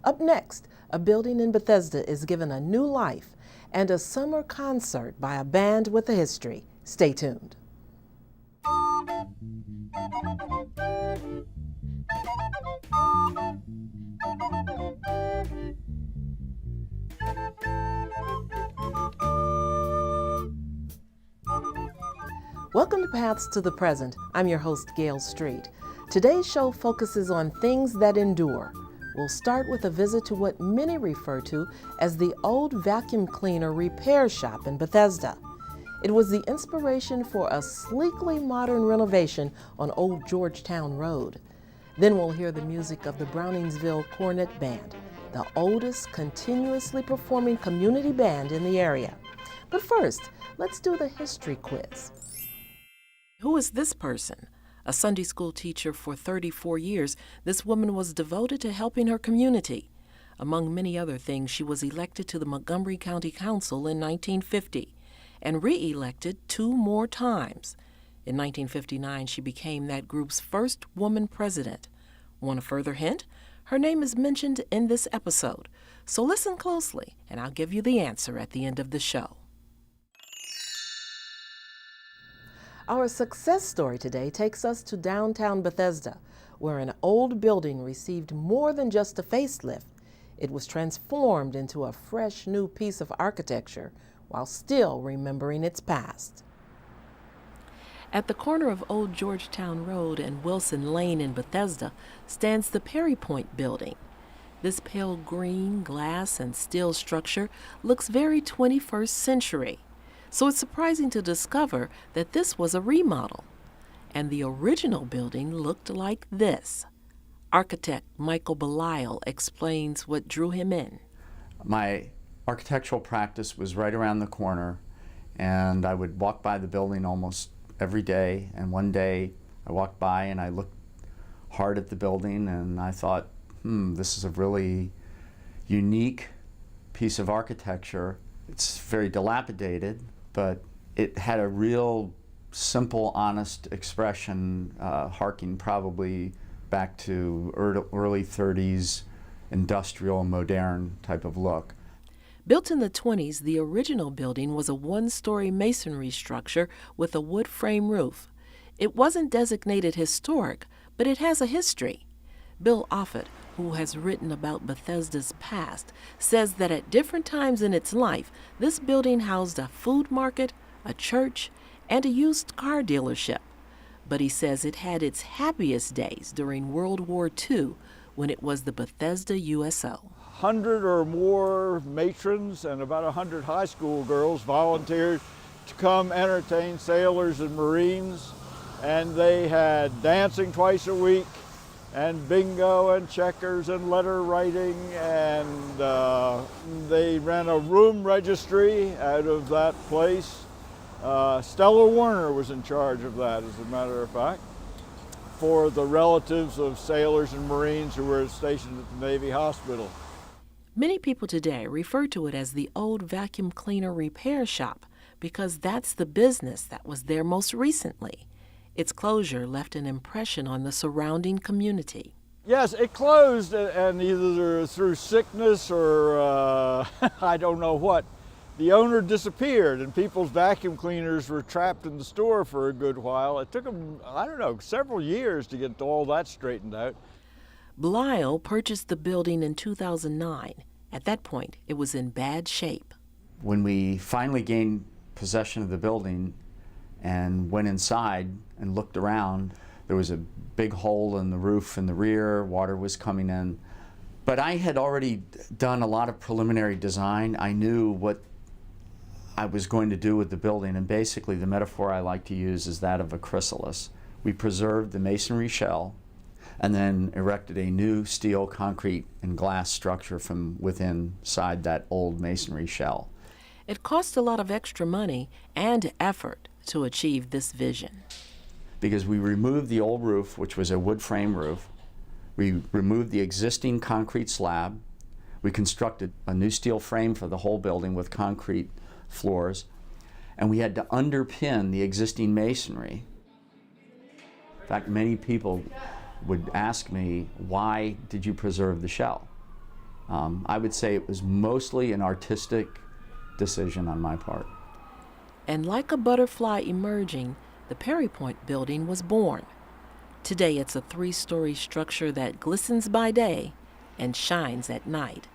Up next, a building in Bethesda is given a new life and a summer concert by a band with a history. Stay tuned. Welcome to Paths to the Present. I'm your host, Gail Street. Today's show focuses on things that endure. We'll start with a visit to what many refer to as the old vacuum cleaner repair shop in Bethesda. It was the inspiration for a sleekly modern renovation on Old Georgetown Road. Then we'll hear the music of the Browningsville Cornet Band, the oldest continuously performing community band in the area. But first, let's do the history quiz. Who is this person? A Sunday school teacher for 34 years, this woman was devoted to helping her community. Among many other things, she was elected to the Montgomery County Council in 1950 and re-elected 2 more times. In 1959, she became that group's first woman president. Want a further hint? Her name is mentioned in this episode. So listen closely, and I'll give you the answer at the end of the show. Our success story today takes us to downtown Bethesda, where an old building received more than just a facelift. It was transformed into a fresh new piece of architecture while still remembering its past. At the corner of Old Georgetown Road and Wilson Lane in Bethesda stands the Peripoint Building. This pale green glass and steel structure looks very 21st century. So it's surprising to discover that this was a remodel. And the original building looked like this. Architect Michael Belisle explains what drew him in. My architectural practice was right around the corner, and I would walk by the building almost every day. And one day I walked by and I looked hard at the building and I thought, this is a really unique piece of architecture. It's very dilapidated, but it had a real simple, honest expression, harking probably back to early 30s industrial, modern type of look. Built in the 20s, the original building was a 1-story masonry structure with a wood frame roof. It wasn't designated historic, but it has a history. Bill Offit, who has written about Bethesda's past, says that at different times in its life, this building housed a food market, a church, and a used car dealership. But he says it had its happiest days during World War II, when it was the Bethesda USO. 100 or more matrons and about 100 high school girls volunteered to come entertain sailors and Marines, and they had dancing twice a week, and bingo and checkers and letter writing, and they ran a room registry out of that place. Stella Warner was in charge of that, as a matter of fact, for the relatives of sailors and Marines who were stationed at the Navy Hospital. Many people today refer to it as the old vacuum cleaner repair shop because that's the business that was there most recently. Its closure left an impression on the surrounding community. Yes, it closed, and either through sickness or I don't know what, the owner disappeared and people's vacuum cleaners were trapped in the store for a good while. It took them, several years to get all that straightened out. Belisle purchased the building in 2009. At that point, it was in bad shape. When we finally gained possession of the building and went inside and looked around, there was a big hole in the roof in the rear, water was coming in. But I had already done a lot of preliminary design. I knew what I was going to do with the building, and basically the metaphor I like to use is that of a chrysalis. We preserved the masonry shell and then erected a new steel, concrete, and glass structure from within inside that old masonry shell. It cost a lot of extra money and effort to achieve this vision. Because we removed the old roof, which was a wood frame roof. We removed the existing concrete slab. We constructed a new steel frame for the whole building with concrete floors. And we had to underpin the existing masonry. In fact, many people would ask me, why did you preserve the shell? I would say it was mostly an artistic decision on my part. And like a butterfly emerging, the Peripoint Building was born. Today it's a 3-story structure that glistens by day and shines at night.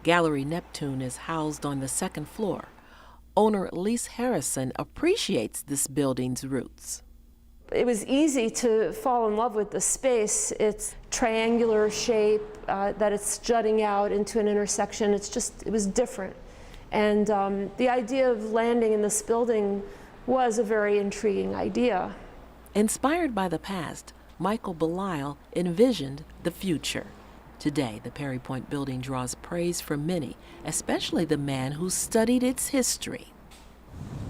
Gallery Neptune is housed on the 2nd floor. Owner Elise Harrison appreciates this building's roots. It was easy to fall in love with the space. It's triangular shape, that it's jutting out into an intersection. It was different. And the idea of landing in this building was a very intriguing idea. Inspired by the past, Michael Belisle envisioned the future. Today, the Peripoint Building draws praise from many, especially the man who studied its history.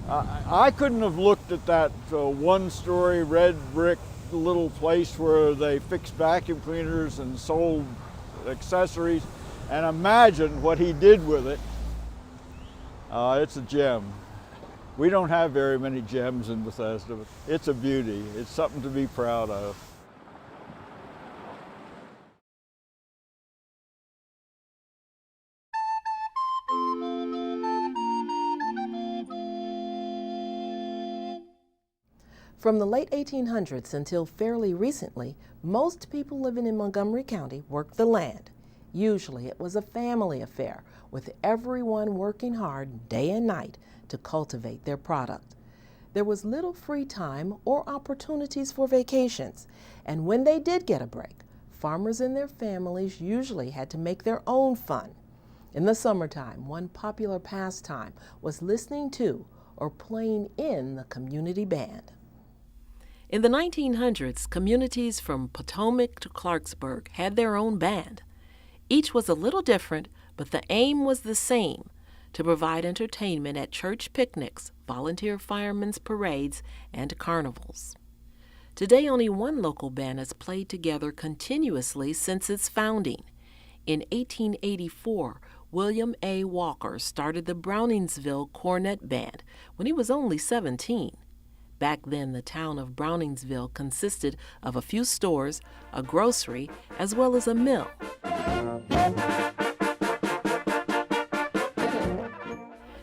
I couldn't have looked at that 1-story red brick little place where they fixed vacuum cleaners and sold accessories and imagined what he did with it. It's a gem. We don't have very many gems in Bethesda, but it's a beauty. It's something to be proud of. From the late 1800s until fairly recently, most people living in Montgomery County worked the land. Usually it was a family affair, with everyone working hard day and night to cultivate their product. There was little free time or opportunities for vacations, and when they did get a break, farmers and their families usually had to make their own fun. In the summertime, one popular pastime was listening to or playing in the community band. In the 1900s, communities from Potomac to Clarksburg had their own band. Each was a little different, but the aim was the same: to provide entertainment at church picnics, volunteer firemen's parades, and carnivals. Today, only one local band has played together continuously since its founding. In 1884, William A. Walker started the Browningsville Cornet Band when he was only 17. Back then, the town of Browningsville consisted of a few stores, a grocery, as well as a mill.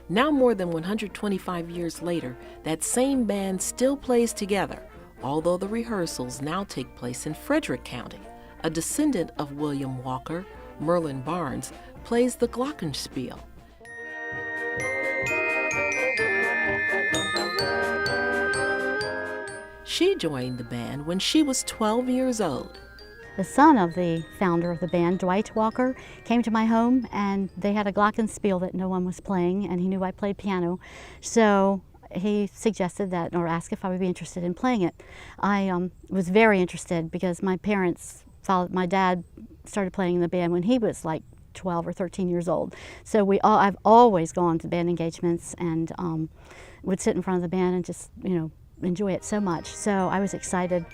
Now, more than 125 years later, that same band still plays together, although the rehearsals now take place in Frederick County. A descendant of William Walker, Merhlyn Barnes, plays the glockenspiel. She joined the band when she was 12 years old. The son of the founder of the band, Dwight Walker, came to my home, and they had a glockenspiel that no one was playing, and he knew I played piano. So he suggested that, or asked if I would be interested in playing it. I was very interested because my dad started playing in the band when he was like 12 or 13 years old. So I've always gone to band engagements and would sit in front of the band and just, enjoy it so much. So I was excited.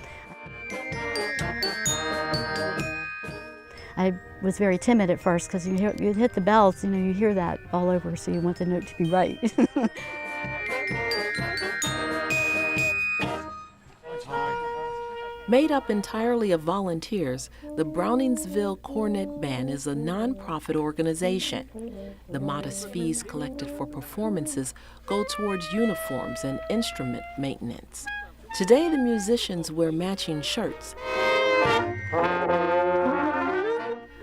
I was very timid at first because you hit the bells, you hear that all over, so you want the note to be right. Made up entirely of volunteers, the Browningsville Cornet Band is a nonprofit organization. The modest fees collected for performances go towards uniforms and instrument maintenance. Today, the musicians wear matching shirts.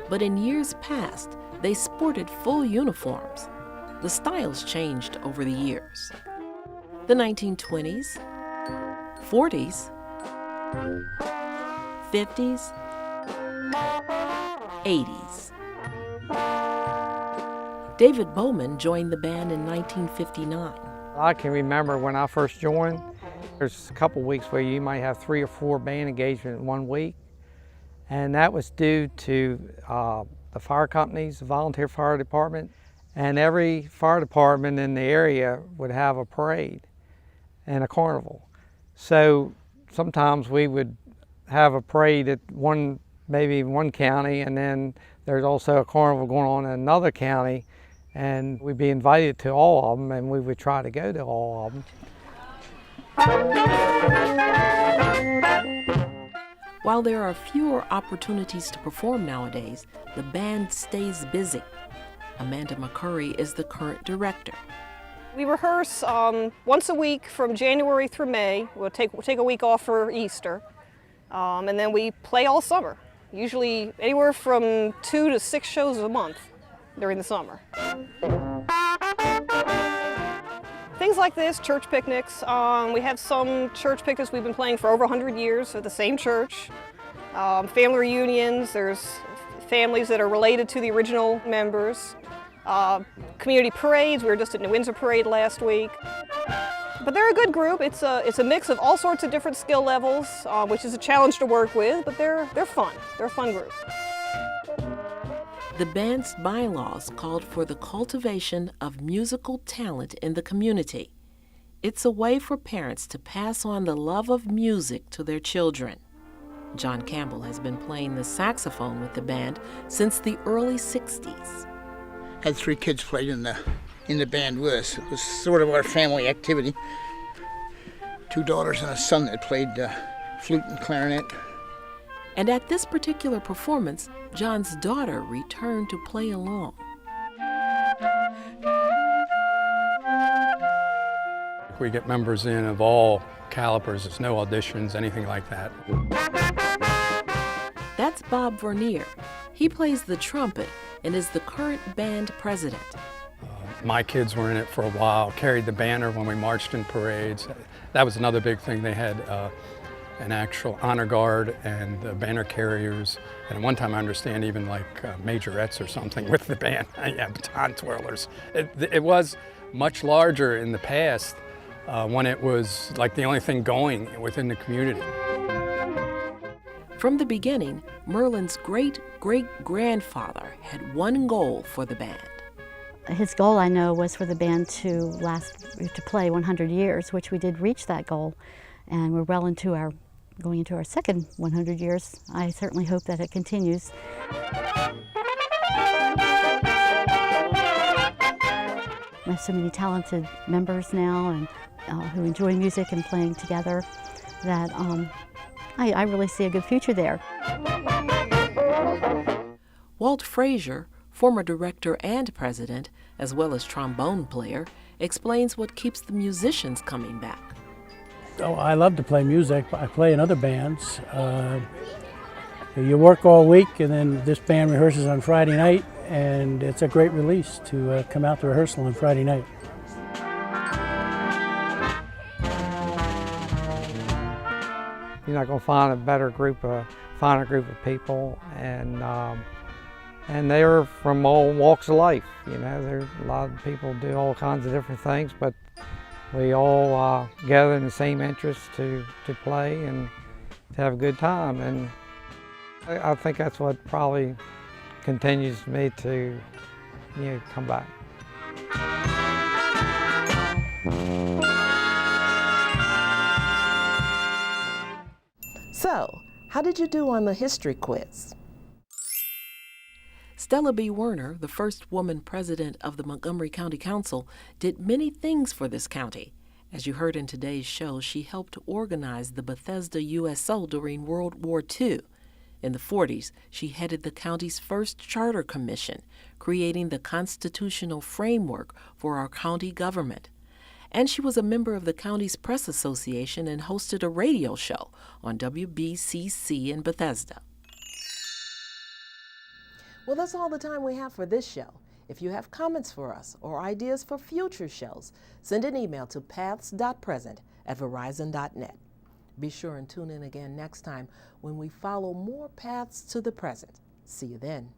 But in years past, they sported full uniforms. The styles changed over the years. The 1920s, 40s, 50s, 80s. David Bowman joined the band in 1959. I can remember when I first joined, there's a couple weeks where you might have 3 or 4 band engagements in 1 week. And that was due to the fire companies, the volunteer fire department, and every fire department in the area would have a parade and a carnival. So sometimes we would have a parade at maybe one county, and then there's also a carnival going on in another county, and we'd be invited to all of them, and we would try to go to all of them. While there are fewer opportunities to perform nowadays, the band stays busy. Amanda McCurry is the current director. We rehearse once a week from January through May. We'll take a week off for Easter, and then we play all summer. Usually anywhere from 2 to 6 shows a month during the summer. Things like this, church picnics. We have some church picnics we've been playing for over 100 years at the same church. Family reunions, there's families that are related to the original members. Community parades, we were just at New Windsor Parade last week. But they're a good group. It's a mix of all sorts of different skill levels, which is a challenge to work with, but they're fun. They're a fun group. The band's bylaws called for the cultivation of musical talent in the community. It's a way for parents to pass on the love of music to their children. John Campbell has been playing the saxophone with the band since the early 60s. Had 3 kids played in the band with us. It was sort of our family activity. 2 daughters and a son that played flute and clarinet. And at this particular performance, John's daughter returned to play along. We get members in of all calibers. There's no auditions, anything like that. That's Bob Vernier. He plays the trumpet and is the current band president. My kids were in it for a while, carried the banner when we marched in parades. That was another big thing. They had an actual honor guard and banner carriers. And at one time, I understand, even like majorettes or something with the band. Yeah, baton twirlers. It was much larger in the past when it was like the only thing going within the community. From the beginning, Merhlyn's great-great-grandfather had one goal for the band. His goal, I know, was for the band to play 100 years, which we did reach that goal. And we're well into going into our second 100 years. I certainly hope that it continues. We have so many talented members now and who enjoy music and playing together that I really see a good future there. Walt Frazier, former director and president, as well as trombone player, explains what keeps the musicians coming back. Oh, I love to play music. I play in other bands. You work all week, and then this band rehearses on Friday night, and it's a great release to come out to rehearsal on Friday night. You're not going to find a finer group of people, and they're from all walks of life. You know, there's a lot of people do all kinds of different things, but we all gather in the same interest to play and to have a good time. And I think that's what probably continues me to, come back. So, how did you do on the history quiz? Stella B. Werner, the first woman president of the Montgomery County Council, did many things for this county. As you heard in today's show, she helped organize the Bethesda USO during World War II. In the 40s, she headed the county's first charter commission, creating the constitutional framework for our county government. And she was a member of the county's press association and hosted a radio show on WBCC in Bethesda. Well, that's all the time we have for this show. If you have comments for us or ideas for future shows, send an email to paths.present@verizon.net. Be sure and tune in again next time when we follow more paths to the present. See you then.